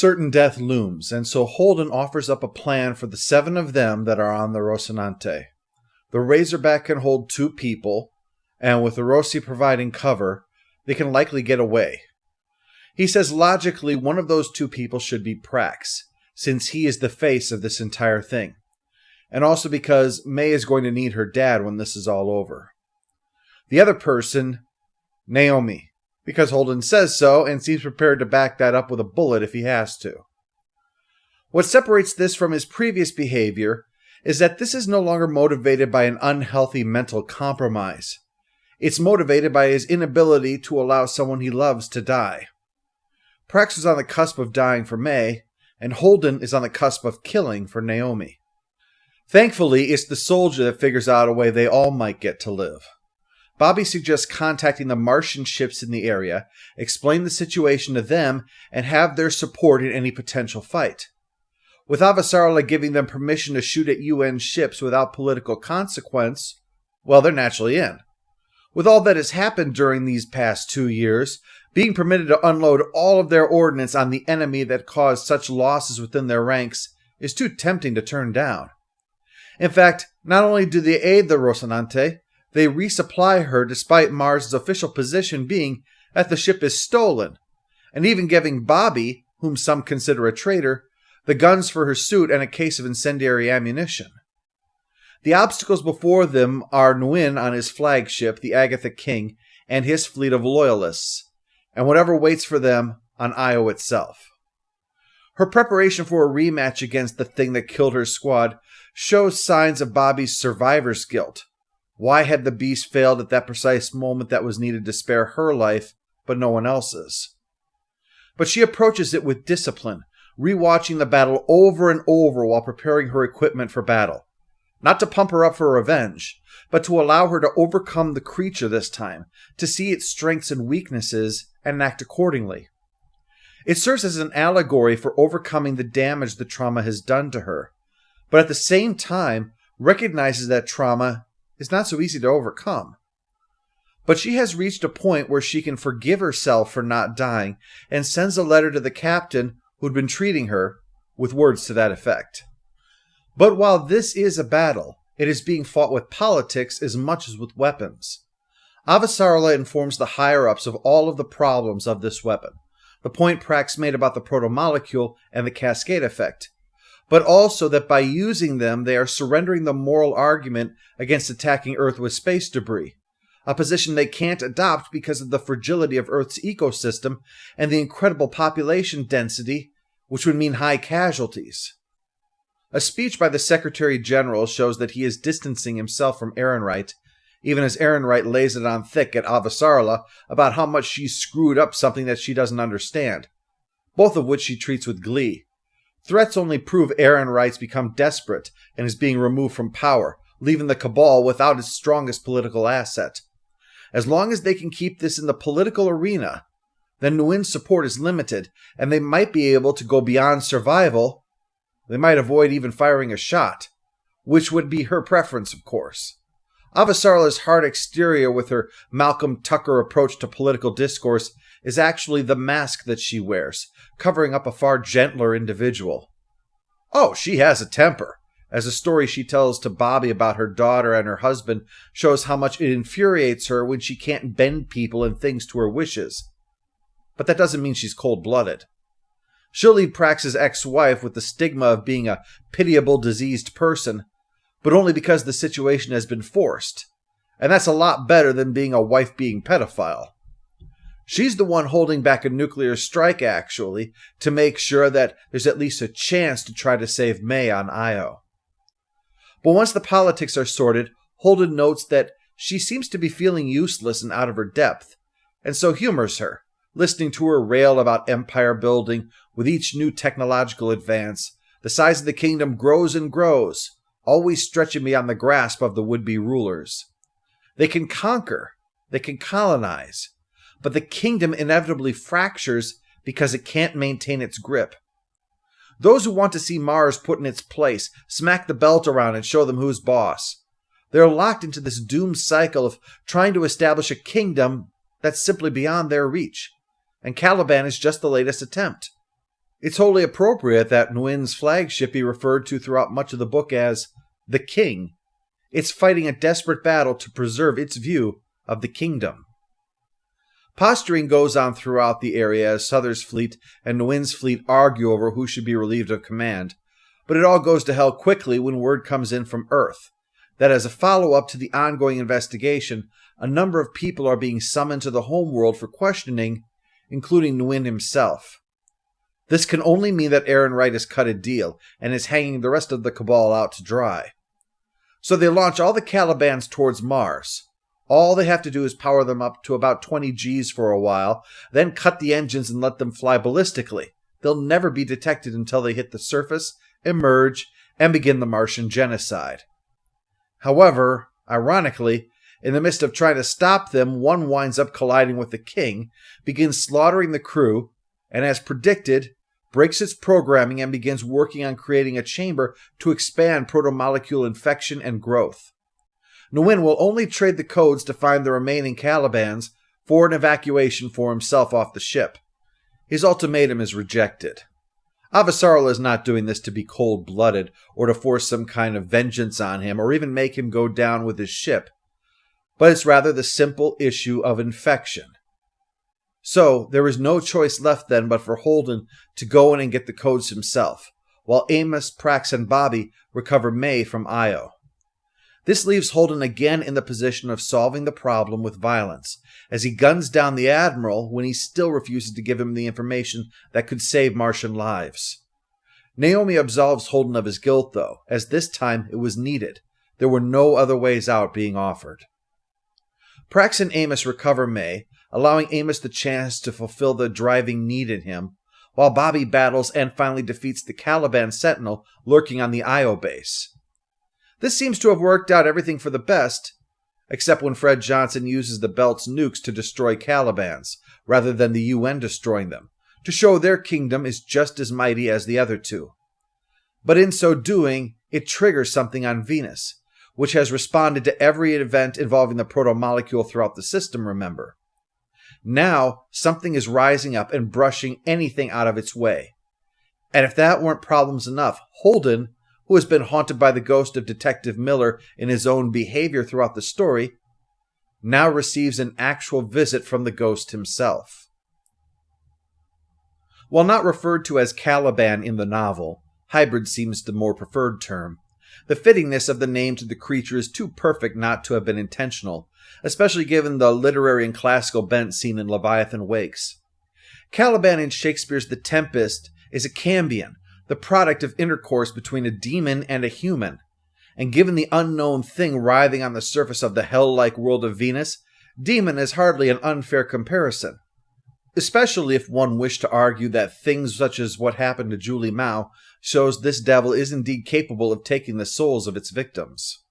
certain death looms, and so Holden offers up a plan for the 7 of them that are on the Rocinante. The Razorback can hold 2 people, and with the Rossi providing cover, they can likely get away. He says logically one of those 2 people should be Prax, since he is the face of this entire thing, and also because May is going to need her dad when this is all over. The other person, Naomi, because Holden says so and seems prepared to back that up with a bullet if he has to. What separates this from his previous behavior is that this is no longer motivated by an unhealthy mental compromise. It's motivated by his inability to allow someone he loves to die. Prax is on the cusp of dying for May, and Holden is on the cusp of killing for Naomi. Thankfully, it's the soldier that figures out a way they all might get to live. Bobby suggests contacting the Martian ships in the area, explain the situation to them, and have their support in any potential fight. With Avasarala giving them permission to shoot at UN ships without political consequence, well, they're naturally in. With all that has happened during these past 2 years, being permitted to unload all of their ordnance on the enemy that caused such losses within their ranks is too tempting to turn down. In fact, not only do they aid the Rocinante, they resupply her despite Mars' official position being that the ship is stolen, and even giving Bobby, whom some consider a traitor, the guns for her suit and a case of incendiary ammunition. The obstacles before them are Nguyen on his flagship, the Agatha King, and his fleet of loyalists, and whatever waits for them on Io itself. Her preparation for a rematch against the thing that killed her squad shows signs of Bobby's survivor's guilt. Why had the beast failed at that precise moment that was needed to spare her life, but no one else's? But she approaches it with discipline, rewatching the battle over and over while preparing her equipment for battle. Not to pump her up for revenge, but to allow her to overcome the creature this time, to see its strengths and weaknesses, and act accordingly. It serves as an allegory for overcoming the damage the trauma has done to her, but at the same time recognizes that trauma is not so easy to overcome. But she has reached a point where she can forgive herself for not dying and sends a letter to the captain who'd been treating her with words to that effect. But while this is a battle, it is being fought with politics as much as with weapons. Avasarala informs the higher-ups of all of the problems of this weapon, the point Prax made about the protomolecule and the cascade effect, but also that by using them they are surrendering the moral argument against attacking Earth with space debris, a position they can't adopt because of the fragility of Earth's ecosystem and the incredible population density, which would mean high casualties. A speech by the Secretary General shows that he is distancing himself from Ehrenreich, even as Ehrenreich lays it on thick at Avasarala about how much she's screwed up something that she doesn't understand, both of which she treats with glee. Threats only prove Ehrenreich's become desperate and is being removed from power, leaving the Cabal without its strongest political asset. As long as they can keep this in the political arena, then Nguyen's support is limited, and they might be able to go beyond survival. They might avoid even firing a shot, which would be her preference, of course. Avasarala's hard exterior with her Malcolm Tucker approach to political discourse is actually the mask that she wears, covering up a far gentler individual. Oh, she has a temper, as a story she tells to Bobby about her daughter and her husband shows how much it infuriates her when she can't bend people and things to her wishes. But that doesn't mean she's cold-blooded. She'll leave Prax's ex-wife with the stigma of being a pitiable, diseased person, but only because the situation has been forced. And that's a lot better than being a wife-being pedophile. She's the one holding back a nuclear strike, actually, to make sure that there's at least a chance to try to save May on Io. But once the politics are sorted, Holden notes that she seems to be feeling useless and out of her depth, and so humors her, listening to her rail about empire building. With each new technological advance, the size of the kingdom grows and grows, always stretching beyond the grasp of the would-be rulers. They can conquer, they can colonize, but the kingdom inevitably fractures because it can't maintain its grip. Those who want to see Mars put in its place smack the belt around and show them who's boss. They're locked into this doomed cycle of trying to establish a kingdom that's simply beyond their reach, and Caliban is just the latest attempt. It's wholly appropriate that Nguyen's flagship be referred to throughout much of the book as the King. It's fighting a desperate battle to preserve its view of the kingdom. Posturing goes on throughout the area as Souther's fleet and Nguyen's fleet argue over who should be relieved of command, but it all goes to hell quickly when word comes in from Earth that as a follow-up to the ongoing investigation, a number of people are being summoned to the homeworld for questioning, including Nguyen himself. This can only mean that Aaron Wright has cut a deal and is hanging the rest of the Cabal out to dry. So they launch all the Calibans towards Mars. All they have to do is power them up to about 20 Gs for a while, then cut the engines and let them fly ballistically. They'll never be detected until they hit the surface, emerge, and begin the Martian genocide. However, ironically, in the midst of trying to stop them, one winds up colliding with the King, begins slaughtering the crew, and as predicted, breaks its programming and begins working on creating a chamber to expand protomolecule infection and growth. Nguyen will only trade the codes to find the remaining Calibans for an evacuation for himself off the ship. His ultimatum is rejected. Avasarala is not doing this to be cold-blooded or to force some kind of vengeance on him or even make him go down with his ship, but it's rather the simple issue of infection. So there is no choice left then but for Holden to go in and get the codes himself, while Amos, Prax, and Bobby recover May from Io. This leaves Holden again in the position of solving the problem with violence, as he guns down the Admiral when he still refuses to give him the information that could save Martian lives. Naomi absolves Holden of his guilt, though, as this time it was needed. There were no other ways out being offered. Prax and Amos recover May, allowing Amos the chance to fulfill the driving need in him, while Bobby battles and finally defeats the Caliban Sentinel lurking on the Io base. This seems to have worked out everything for the best, except when Fred Johnson uses the Belt's nukes to destroy Calibans, rather than the UN destroying them, to show their kingdom is just as mighty as the other two. But in so doing, it triggers something on Venus, which has responded to every event involving the protomolecule throughout the system, remember. Now, something is rising up and brushing anything out of its way. And if that weren't problems enough, Holden, who has been haunted by the ghost of Detective Miller in his own behavior throughout the story, now receives an actual visit from the ghost himself. While not referred to as Caliban in the novel, hybrid seems the more preferred term. The fittingness of the name to the creature is too perfect not to have been intentional, especially given the literary and classical bent seen in Leviathan Wakes. Caliban in Shakespeare's The Tempest is a cambion, the product of intercourse between a demon and a human, and given the unknown thing writhing on the surface of the hell-like world of Venus, demon is hardly an unfair comparison, especially if one wished to argue that things such as what happened to Julie Mao shows this devil is indeed capable of taking the souls of its victims.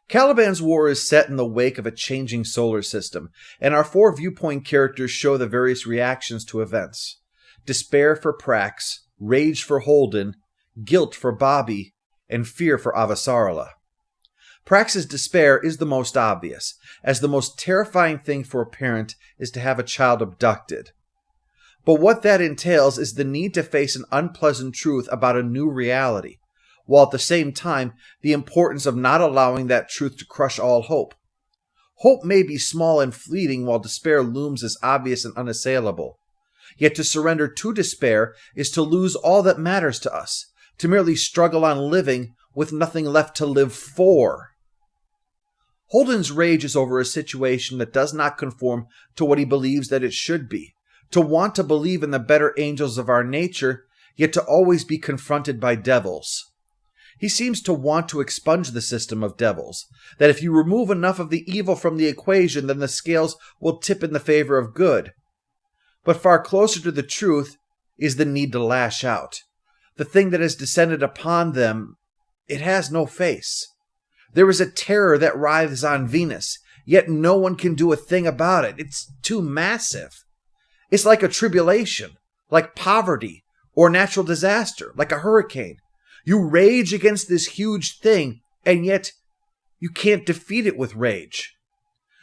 Caliban's war is set in the wake of a changing solar system, and our four viewpoint characters show the various reactions to events. Despair for Prax, rage for Holden, guilt for Bobby, and fear for Avasarala. Prax's despair is the most obvious, as the most terrifying thing for a parent is to have a child abducted. But what that entails is the need to face an unpleasant truth about a new reality, while at the same time the importance of not allowing that truth to crush all hope. Hope may be small and fleeting while despair looms as obvious and unassailable. Yet to surrender to despair is to lose all that matters to us, to merely struggle on living with nothing left to live for. Holden's rage is over a situation that does not conform to what he believes that it should be, to want to believe in the better angels of our nature, yet to always be confronted by devils. He seems to want to expunge the system of devils, that if you remove enough of the evil from the equation, then the scales will tip in the favor of good. But far closer to the truth is the need to lash out. The thing that has descended upon them, it has no face. There is a terror that writhes on Venus, yet no one can do a thing about it. It's too massive. It's like a tribulation, like poverty, or natural disaster, like a hurricane. You rage against this huge thing, and yet you can't defeat it with rage.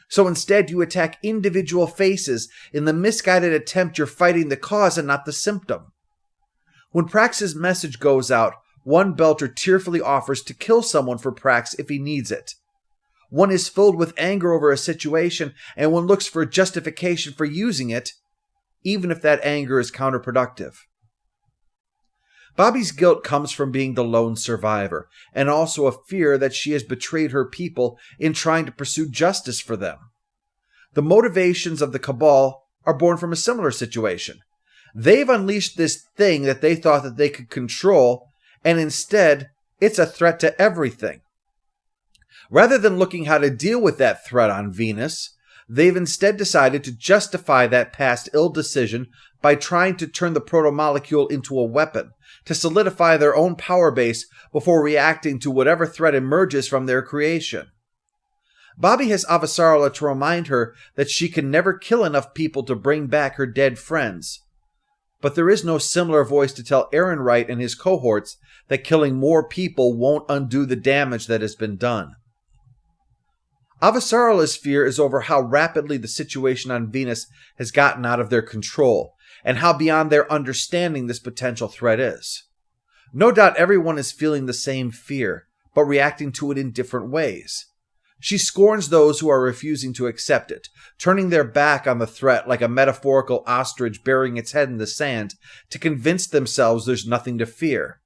So instead you attack individual faces in the misguided attempt you're fighting the cause and not the symptom. When Prax's message goes out, one belter tearfully offers to kill someone for Prax if he needs it. One is filled with anger over a situation, and one looks for a justification for using it, even if that anger is counterproductive. Bobby's guilt comes from being the lone survivor, and also a fear that she has betrayed her people in trying to pursue justice for them. The motivations of the Cabal are born from a similar situation. They've unleashed this thing that they thought that they could control, and instead, it's a threat to everything. Rather than looking how to deal with that threat on Venus, they've instead decided to justify that past ill decision by trying to turn the protomolecule into a weapon, to solidify their own power base before reacting to whatever threat emerges from their creation. Bobby has Avasarala to remind her that she can never kill enough people to bring back her dead friends. But there is no similar voice to tell Ehrenreich and his cohorts that killing more people won't undo the damage that has been done. Avasarala's fear is over how rapidly the situation on Venus has gotten out of their control, and how beyond their understanding this potential threat is. No doubt everyone is feeling the same fear, but reacting to it in different ways. She scorns those who are refusing to accept it, turning their back on the threat like a metaphorical ostrich burying its head in the sand to convince themselves there's nothing to fear.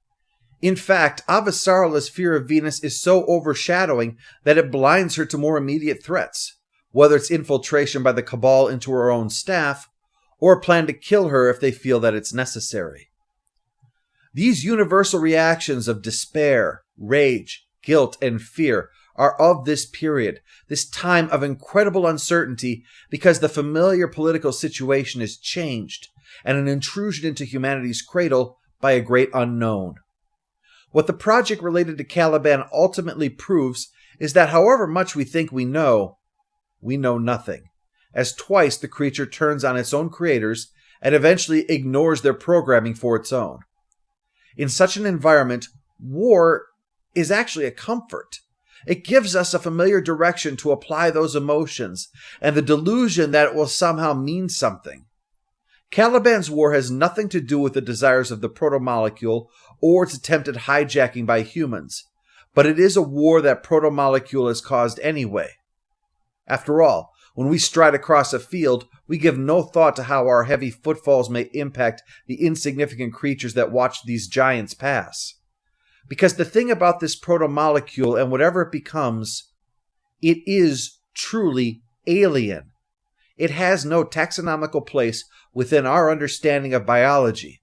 In fact, Avasarala's fear of Venus is so overshadowing that it blinds her to more immediate threats, whether it's infiltration by the Cabal into her own staff, or a plan to kill her if they feel that it's necessary. These universal reactions of despair, rage, guilt, and fear are of this period, this time of incredible uncertainty, because the familiar political situation is changed, and an intrusion into humanity's cradle by a great unknown. What the project related to Caliban ultimately proves is that however much we think we know nothing, as twice the creature turns on its own creators and eventually ignores their programming for its own. In such an environment, war is actually a comfort. It gives us a familiar direction to apply those emotions, and the delusion that it will somehow mean something. Caliban's war has nothing to do with the desires of the protomolecule or its attempted hijacking by humans, but it is a war that protomolecule has caused anyway. After all, when we stride across a field, we give no thought to how our heavy footfalls may impact the insignificant creatures that watch these giants pass. Because the thing about this protomolecule and whatever it becomes, it is truly alien. It has no taxonomical place within our understanding of biology.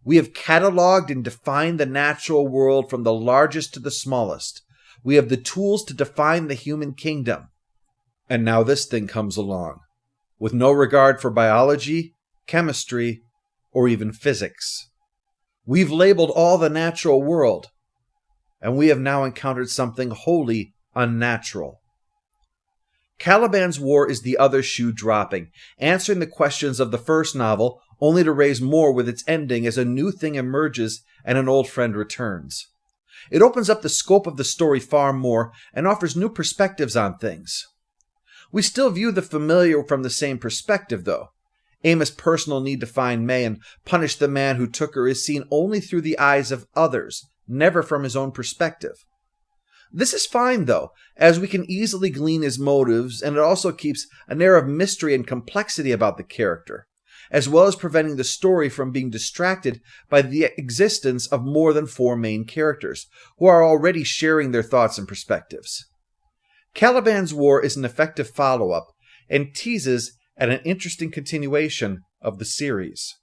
We have cataloged and defined the natural world from the largest to the smallest. We have the tools to define the human kingdom. And now this thing comes along, with no regard for biology, chemistry, or even physics. We've labeled all the natural world, and we have now encountered something wholly unnatural. Caliban's war is the other shoe dropping, answering the questions of the first novel, only to raise more with its ending as a new thing emerges and an old friend returns. It opens up the scope of the story far more and offers new perspectives on things. We still view the familiar from the same perspective, though. Amos' personal need to find May and punish the man who took her is seen only through the eyes of others, never from his own perspective. This is fine, though, as we can easily glean his motives, and it also keeps an air of mystery and complexity about the character, as well as preventing the story from being distracted by the existence of more than 4 main characters, who are already sharing their thoughts and perspectives. Caliban's War is an effective follow-up, and teases at an interesting continuation of the series.